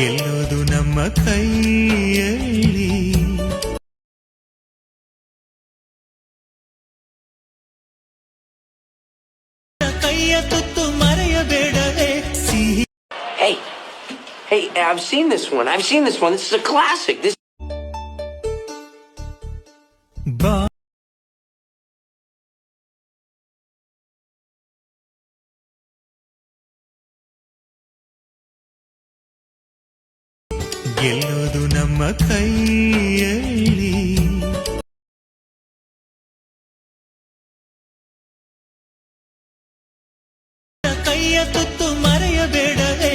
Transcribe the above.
ಗೆಲ್ಲೋದು ನಮ್ಮ ಕೈಯಲ್ಲಿ. ಕೈಯ ತುತ್ತು ಮರೆಯಬೇಡವೇ ಸಿಹಿ. Hey, I've seen this one. This is a classic. ಗೆಲ್ಲೋದು ನಮ್ಮ ಕೈಯಲ್ಲಿ. ಕೈಯ ತುತ್ತು ಮರೆಯಬೇಡವೇ